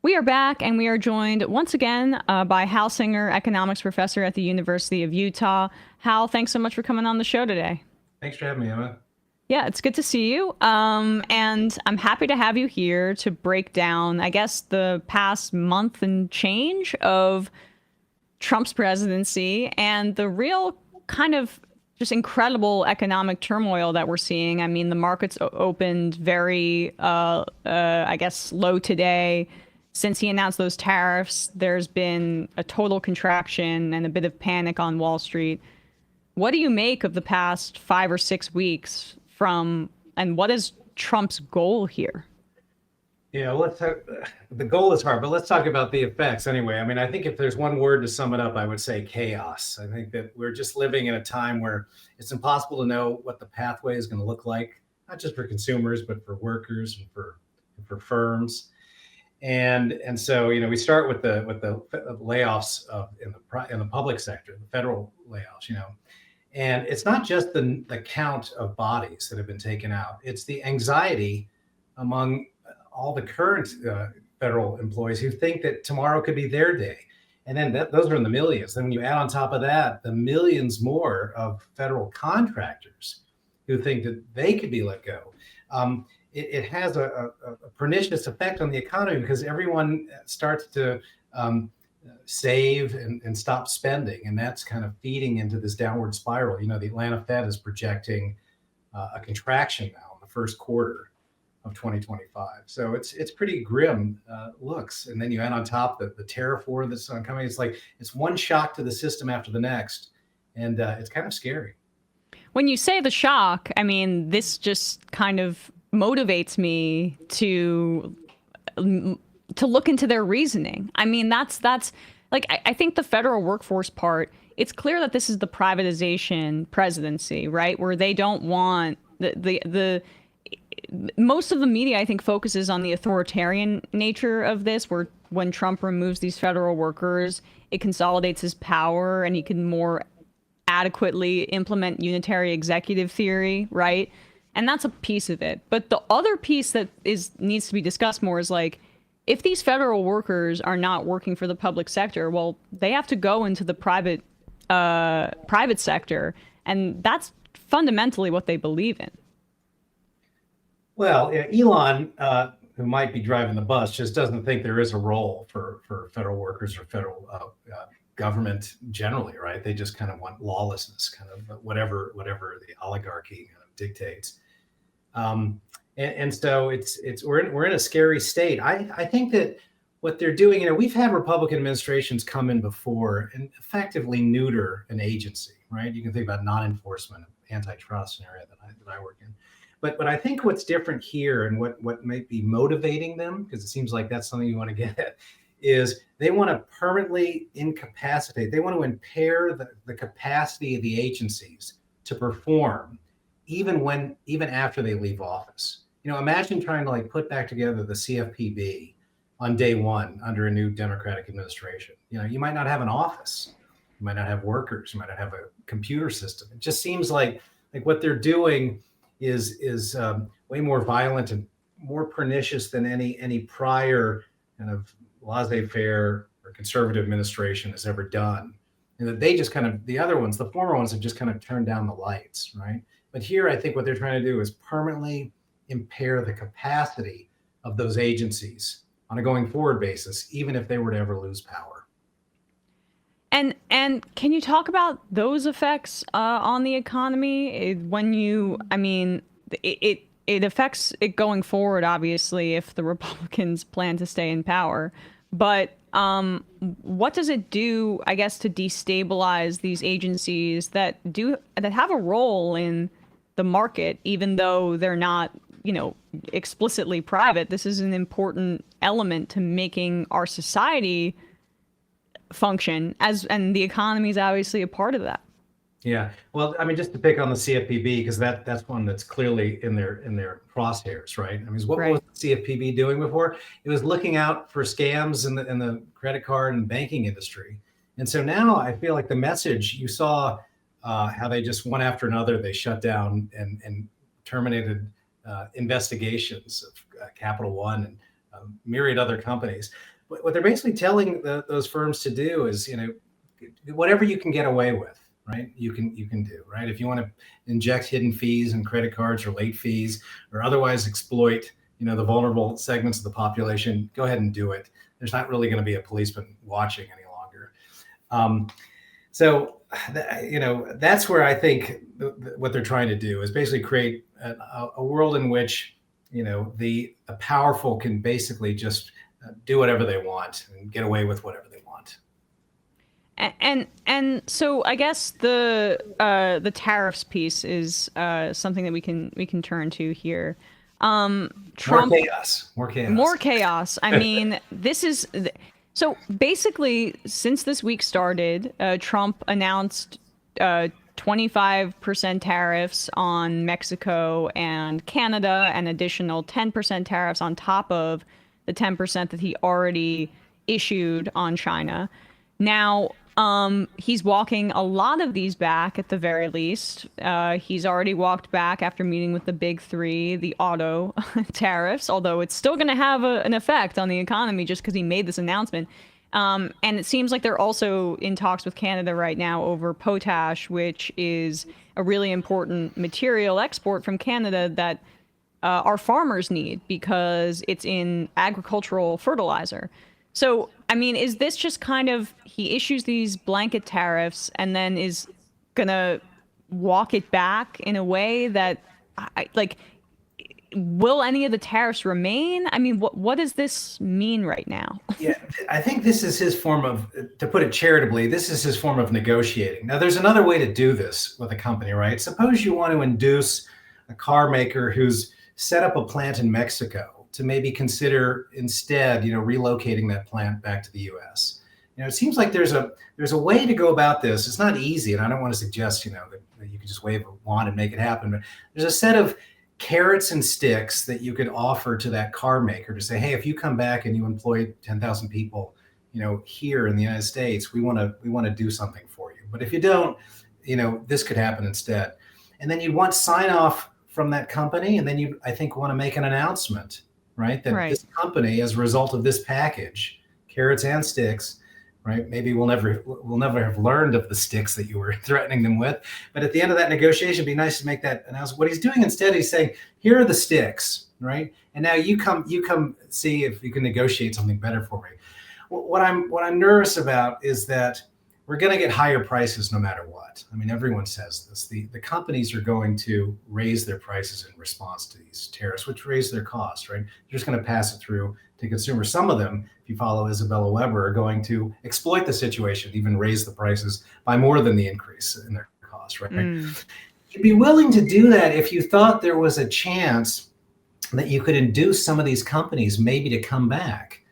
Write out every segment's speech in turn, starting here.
We are back, and we are joined once again by Hal Singer, economics professor at the University of Utah. Hal, thanks so much for coming on the show today. Thanks for having me, Emma. Yeah, it's good to see you. And I'm happy to have you here to break down, I guess, the past month and change of Trump's presidency and the real kind of just incredible economic turmoil that we're seeing. I mean, the markets opened very, I guess, low today. Since he announced those tariffs, there's been a total contraction and a bit of panic on Wall Street. What do you make of the past 5 or 6 weeks and what is Trump's goal here? Yeah, let's talk. The goal is hard, but let's talk about the effects anyway. I mean, I think if there's one word to sum it up, I would say chaos. I think that we're just living in a time where it's impossible to know what the pathway is going to look like, not just for consumers, but for workers and for firms. And so we start with the layoffs in the public sector, the federal layoffs. And it's not just the count of bodies that have been taken out; it's the anxiety among all the current federal employees who think that tomorrow could be their day. And then those are in the millions. Then when you add on top of that the millions more of federal contractors who think that they could be let go, it has a pernicious effect on the economy because everyone starts to save and stop spending. And that's kind of feeding into this downward spiral. The Atlanta Fed is projecting a contraction now in the first quarter of 2025. So it's pretty grim looks. And then you add on top the tariff war that's coming. It's like it's one shock to the system after the next. And it's kind of scary. When you say the shock, I mean, this just kind of motivates me to look into their reasoning. I mean, that's like I think the federal workforce part, it's clear that this is the privatization presidency, right? Where they don't want the most of the media, I think, focuses on the authoritarian nature of this, where when Trump removes these federal workers, it consolidates his power and he can more adequately implement unitary executive theory, right? And that's a piece of it. But the other piece that needs to be discussed more is like, if these federal workers are not working for the public sector, well, they have to go into the private sector, and that's fundamentally what they believe in. Well, Elon, who might be driving the bus, just doesn't think there is a role for federal workers or federal government generally, right? They just kind of want lawlessness, kind of whatever the oligarchy kind of dictates. And so we're in a scary state. I think that what they're doing, we've had Republican administrations come in before and effectively neuter an agency, right? You can think about non-enforcement, antitrust, an area that I work in. But I think what's different here and what might be motivating them, because it seems like that's something you want to get at, is they want to permanently incapacitate. They want to impair the capacity of the agencies to perform, even after they leave office. Imagine trying to put back together the CFPB on day one under a new Democratic administration. You might not have an office, you might not have workers, you might not have a computer system. It just seems like what they're doing is way more violent and more pernicious than any prior kind of laissez-faire or conservative administration has ever done. And that they just the other ones, the former ones, have just kind of turned down the lights, right? But here, I think what they're trying to do is permanently impair the capacity of those agencies on a going forward basis, even if they were to ever lose power. And can you talk about those effects on the economy? It affects it going forward, obviously, if the Republicans plan to stay in power. But what does it do, I guess, to destabilize these agencies that have a role in the market, even though they're not, explicitly private? This is an important element to making our society function, and the economy is obviously a part of that. Yeah. Well, I mean, just to pick on the CFPB, because that's one that's clearly in their crosshairs, right? I mean, what Right. was the CFPB doing before? It was looking out for scams in the credit card and banking industry. And so now I feel like the message you saw, how they just one after another, they shut down and terminated investigations of Capital One and myriad other companies. What they're basically telling those firms to do is, whatever you can get away with, right? You can do, right? If you want to inject hidden fees and credit cards or late fees or otherwise exploit, the vulnerable segments of the population, go ahead and do it. There's not really going to be a policeman watching any longer. That's where I think what they're trying to do is basically create a world in which, the powerful can basically just do whatever they want and get away with whatever they want. And so I guess the tariffs piece is something that we can turn to here. Trump, more chaos. I mean, this is so basically since this week started, Trump announced 25% tariffs on Mexico and Canada, and additional 10% tariffs on top of the 10% that he already issued on China. Now, he's walking a lot of these back at the very least. He's already walked back after meeting with the big three, the auto tariffs, although it's still going to have an effect on the economy just because he made this announcement. And it seems like they're also in talks with Canada right now over potash, which is a really important material export from Canada that our farmers need because it's in agricultural fertilizer. So, I mean, is this just kind of, he issues these blanket tariffs and then is gonna walk it back in a way that, will any of the tariffs remain? I mean, what does this mean right now? Yeah, I think this is his form of, to put it charitably, this is his form of negotiating. Now, there's another way to do this with a company, right? Suppose you want to induce a car maker who's set up a plant in Mexico to maybe consider instead, relocating that plant back to the U.S. It seems like there's a way to go about this. It's not easy, and I don't want to suggest, that you can just wave a wand and make it happen. But there's a set of carrots and sticks that you could offer to that car maker to say, hey, if you come back and you employ 10,000 people, here in the United States, we want to do something for you. But if you don't, this could happen instead. And then you'd want sign off from that company, and then you, I think, want to make an announcement. Right, that this company, as a result of this package, carrots and sticks, right? Maybe we'll never have learned of the sticks that you were threatening them with. But at the end of that negotiation, it'd be nice to make that announcement. What he's doing instead, he's saying, "Here are the sticks, right? And now you come see if you can negotiate something better for me." What I'm nervous about is that we're going to get higher prices no matter what. I mean, everyone says this. The companies are going to raise their prices in response to these tariffs, which raise their costs, right? They're just going to pass it through to consumers. Some of them, if you follow Isabella Weber, are going to exploit the situation, even raise the prices by more than the increase in their costs, right? You'd be willing to do that if you thought there was a chance that you could induce some of these companies maybe to come back.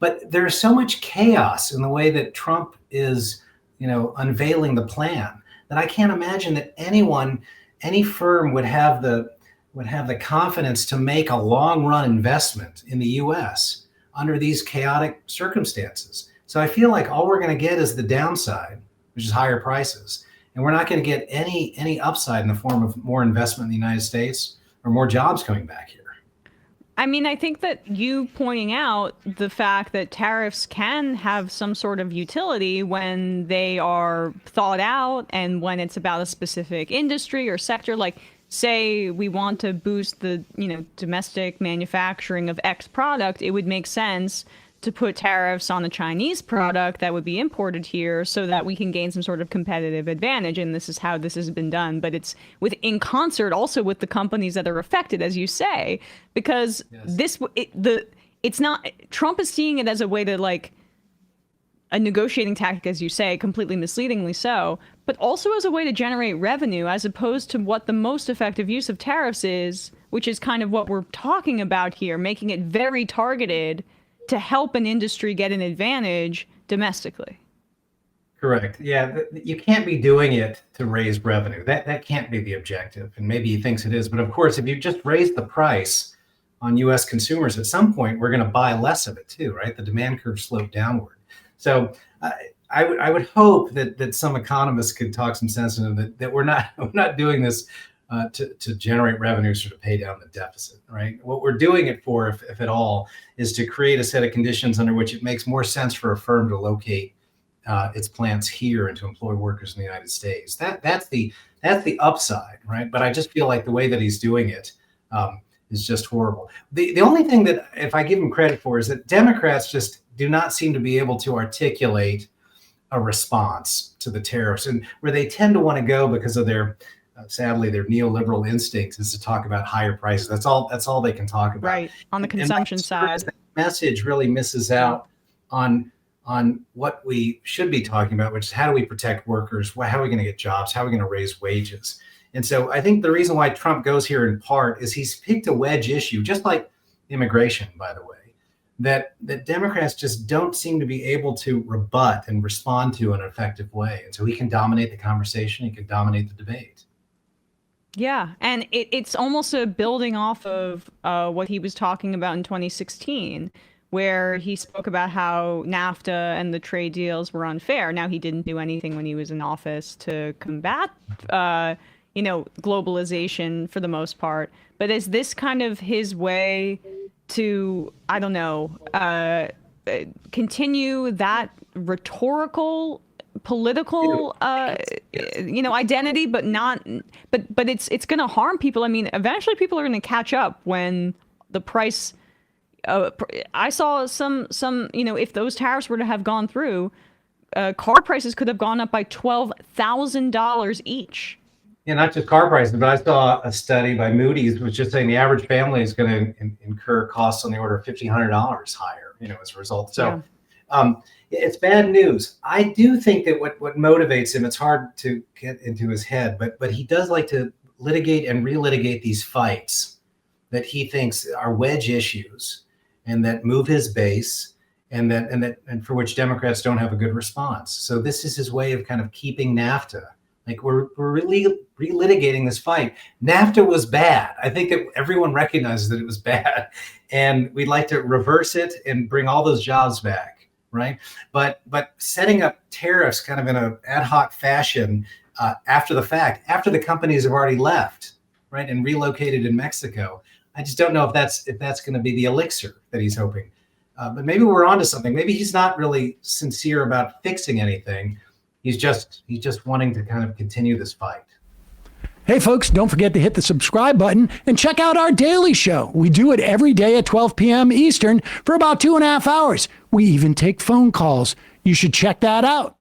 But there's so much chaos in the way that Trump is unveiling the plan, that I can't imagine that any firm would have the confidence to make a long run investment in the US under these chaotic circumstances. So I feel like all we're going to get is the downside, which is higher prices. And we're not going to get any upside in the form of more investment in the United States or more jobs coming back here. I mean, I think that you pointing out the fact that tariffs can have some sort of utility when they are thought out and when it's about a specific industry or sector, like say we want to boost the, domestic manufacturing of X product, it would make sense to put tariffs on a Chinese product that would be imported here so that we can gain some sort of competitive advantage. And this is how this has been done. But it's in concert also with the companies that are affected, as you say, because it's not, Trump is seeing it as a way to a negotiating tactic, as you say, completely misleadingly so, but also as a way to generate revenue, as opposed to what the most effective use of tariffs is, which is kind of what we're talking about here, making it very targeted to help an industry get an advantage domestically. Correct. Yeah, you can't be doing it to raise revenue. That can't be the objective. And maybe he thinks it is. But of course, if you just raise the price on U.S. consumers, at some point, we're going to buy less of it too, right? The demand curve sloped downward. So I would hope that some economists could talk some sense into that we're not doing this to generate revenues or to pay down the deficit, right? What we're doing it for, if at all, is to create a set of conditions under which it makes more sense for a firm to locate its plants here and to employ workers in the United States. That's the upside, right? But I just feel like the way that he's doing it is just horrible. The only thing that, if I give him credit for, is that Democrats just do not seem to be able to articulate a response to the tariffs, and where they tend to want to go because of their sadly, their neoliberal instincts is to talk about higher prices. That's all they can talk about. Right, on the consumption side. The message really misses out on what we should be talking about, which is how do we protect workers? How are we going to get jobs? How are we going to raise wages? And so I think the reason why Trump goes here in part is he's picked a wedge issue, just like immigration, by the way, that Democrats just don't seem to be able to rebut and respond to in an effective way. And so he can dominate the conversation. He can dominate the debate. Yeah, and it's almost a building off of what he was talking about in 2016, where he spoke about how NAFTA and the trade deals were unfair. Now, he didn't do anything when he was in office to combat, globalization for the most part. But is this kind of his way to, I don't know, continue that rhetorical political identity, but it's going to harm people. I mean, eventually people are going to catch up when the price I saw some if those tariffs were to have gone through, car prices could have gone up by $12,000 each. Yeah, not just car prices, but I saw a study by Moody's which just saying the average family is going to incur costs on the order of $1,500 higher, as a result. So it's bad news. I do think that what motivates him, it's hard to get into his head, but he does like to litigate and relitigate these fights that he thinks are wedge issues and that move his base and for which Democrats don't have a good response. So this is his way of kind of keeping NAFTA. Like we're really relitigating this fight. NAFTA was bad. I think that everyone recognizes that it was bad, and we'd like to reverse it and bring all those jobs back. Right. But setting up tariffs kind of in an ad hoc fashion after the fact, after the companies have already left, right, and relocated in Mexico, I just don't know if that's going to be the elixir that he's hoping. But maybe we're onto something. Maybe he's not really sincere about fixing anything. He's just wanting to kind of continue this fight. Hey, folks, don't forget to hit the subscribe button and check out our daily show. We do it every day at 12 p.m. Eastern for about 2.5 hours. We even take phone calls. You should check that out.